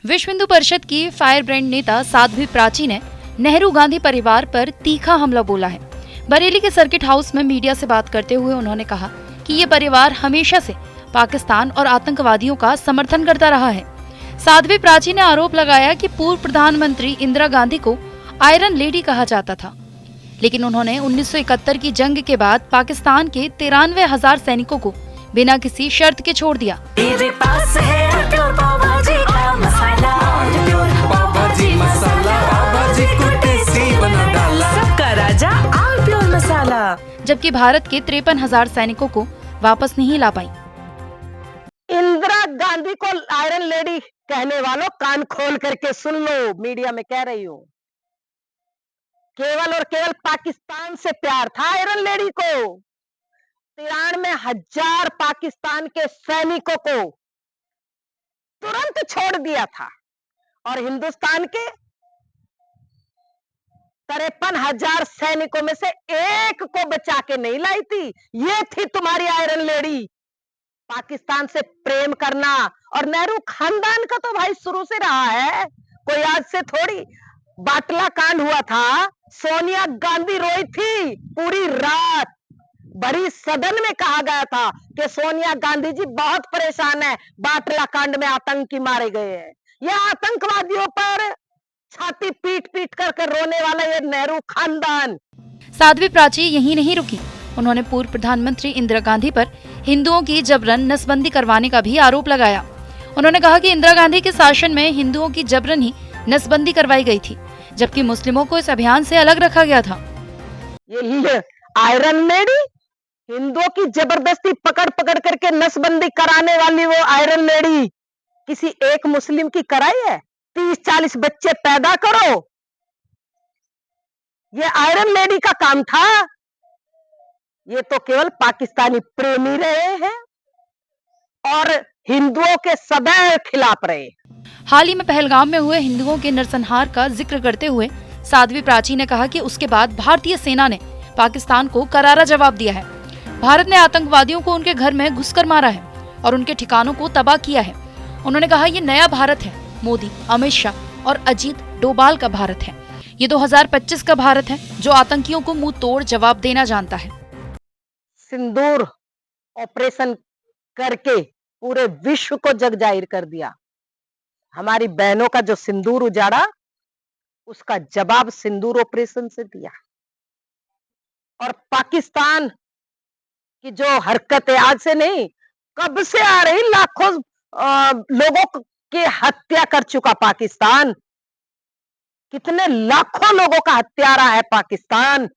विश्व हिंदू परिषद की fire brand नेता साध्वी प्राची ने नेहरू गांधी परिवार पर तीखा हमला बोला है। बरेली के सर्किट हाउस में मीडिया से बात करते हुए उन्होंने कहा कि ये परिवार हमेशा से पाकिस्तान और आतंकवादियों का समर्थन करता रहा है। साध्वी प्राची ने आरोप लगाया कि पूर्व प्रधानमंत्री इंदिरा गांधी को आयरन लेडी कहा जाता था, लेकिन उन्होंने 1971 की जंग के बाद पाकिस्तान के 93,000 सैनिकों को बिना किसी शर्त के छोड़ दिया। मेरे पास है प्योर पाव भाजी का मसाला, प्योर पाव भाजी मसाला, पाव भाजी को टेस्टी बना डाला, सबका राजा आल प्योर मसाला। जबकि भारत के 53,000 सैनिकों को वापस नहीं ला पाई। इंदिरा गांधी को आयरन लेडी कहने वालों, कान खोल करके सुन लो, मीडिया में कह रही हूँ। केवल और केवल पाकिस्तान से प्यार था आयरन लेडी को। 93,000 पाकिस्तान के सैनिकों को तुरंत छोड़ दिया था और हिंदुस्तान के 53,000 सैनिकों में से एक को बचा के नहीं लाई थी। ये थी तुम्हारी आयरन लेडी। पाकिस्तान से प्रेम करना, और नेहरू खानदान का तो भाई शुरू से रहा है, कोई आज से थोड़ी। बाटला कांड हुआ था, सोनिया गांधी रोई थी पूरी रात। बड़ी सदन में कहा गया था कि सोनिया गांधी जी बहुत परेशान है, बाटला कांड में आतंकी मारे गए हैं। यह आतंकवादियों पर छाती पीट पीट कर रोने वाला ये नेहरू खानदान। साध्वी प्राची यहीं नहीं रुकी। उन्होंने पूर्व प्रधानमंत्री इंदिरा गांधी पर हिंदुओं की जबरन नसबंदी करवाने का भी आरोप लगाया। उन्होंने कहा कि इंदिरा गांधी के शासन में हिंदुओं की जबरन ही नसबंदी करवाई गई थी, जबकि मुस्लिमों को इस अभियान से अलग रखा गया था। ये आयरन लेडी, हिंदुओं की जबरदस्ती पकड़ पकड़ करके नसबंदी कराने वाली वो आयरन लेडी किसी एक मुस्लिम की कराई है? 30-40 बच्चे पैदा करो, ये आयरन लेडी का काम था। ये तो केवल पाकिस्तानी प्रेमी रहे हैं और हिंदुओं के सदैव खिलाफ रहे। हाल ही में पहलगाम में हुए हिंदुओं के नरसंहार का जिक्र करते हुए साध्वी प्राची ने कहा कि उसके बाद भारतीय सेना ने पाकिस्तान को करारा जवाब दिया है। भारत ने आतंकवादियों को उनके घर में घुसकर मारा है और उनके ठिकानों को तबाह किया है। उन्होंने कहा ये नया भारत है, मोदी, अमित शाह और अजीत डोभाल का भारत है। ये 2025 का भारत है जो आतंकियों को मुंह तोड़ जवाब देना जानता है। सिंदूर ऑपरेशन करके पूरे विश्व को जग जाहिर कर दिया। हमारी बहनों का जो सिंदूर उजाड़ा, उसका जवाब सिंदूर ऑपरेशन से दिया। और पाकिस्तान की जो हरकतें आज से नहीं, कब से आ रही, लाखों लोगों की हत्या कर चुका पाकिस्तान। कितने लाखों लोगों का हत्यारा है पाकिस्तान।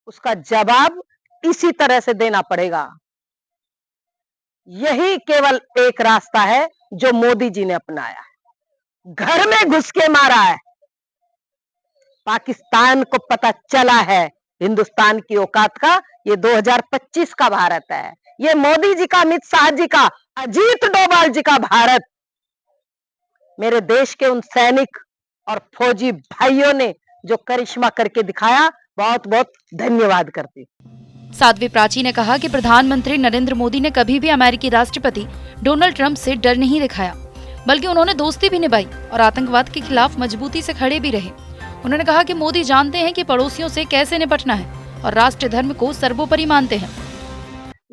उसका जवाब इसी तरह से देना पड़ेगा। यही केवल एक रास्ता है जो मोदी जी ने अपनाया है। घर में घुस के मारा है। पाकिस्तान को पता चला है हिंदुस्तान की औकात का। ये 2025 का भारत है। ये मोदी जी का, अमित शाह जी का, अजीत डोभाल जी का भारत। मेरे देश के उन सैनिक और फौजी भाइयों ने जो करिश्मा करके दिखाया, बहुत बहुत धन्यवाद करती। साध्वी प्राची ने कहा कि प्रधानमंत्री नरेंद्र मोदी ने कभी भी अमेरिकी राष्ट्रपति डोनाल्ड ट्रंप से डर नहीं दिखाया, बल्कि उन्होंने दोस्ती भी निभाई और आतंकवाद के खिलाफ मजबूती से खड़े भी रहे। उन्होंने कहा कि मोदी जानते हैं कि पड़ोसियों से कैसे निपटना है और राष्ट्र धर्म को सर्वोपरि मानते हैं।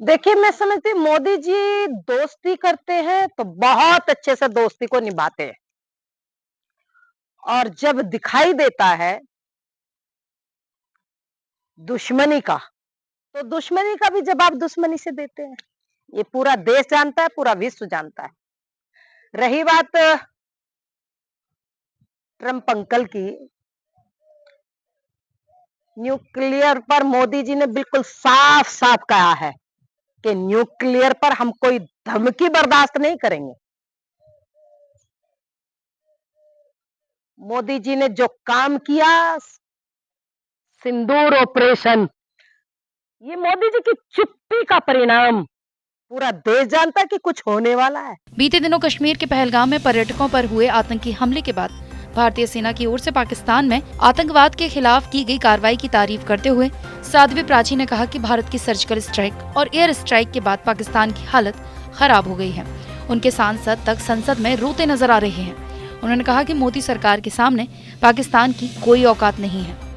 देखिए, मैं समझती मोदी जी दोस्ती करते हैं तो बहुत अच्छे से दोस्ती को निभाते हैं, और जब दिखाई देता है दुश्मनी का, तो दुश्मनी का भी जवाब दुश्मनी से देते हैं। ये पूरा देश जानता है, पूरा विश्व जानता है। रही बात ट्रंप अंकल की, न्यूक्लियर पर मोदी जी ने बिल्कुल साफ साफ कहा है कि न्यूक्लियर पर हम कोई धमकी बर्दाश्त नहीं करेंगे। मोदी जी ने जो काम किया, सिंदूर ऑपरेशन, ये मोदी जी की चुप्पी का परिणाम। पूरा देश जानता है कि कुछ होने वाला है। बीते दिनों कश्मीर के पहलगाम में पर्यटकों पर हुए आतंकी हमले के बाद भारतीय सेना की ओर से पाकिस्तान में आतंकवाद के खिलाफ की गई कार्रवाई की तारीफ करते हुए साध्वी प्राची ने कहा कि भारत की सर्जिकल स्ट्राइक और एयर स्ट्राइक के बाद पाकिस्तान की हालत खराब हो गई है। उनके सांसद तक संसद में रोते नजर आ रहे हैं। उन्होंने कहा कि मोदी सरकार के सामने पाकिस्तान की कोई औकात नहीं है।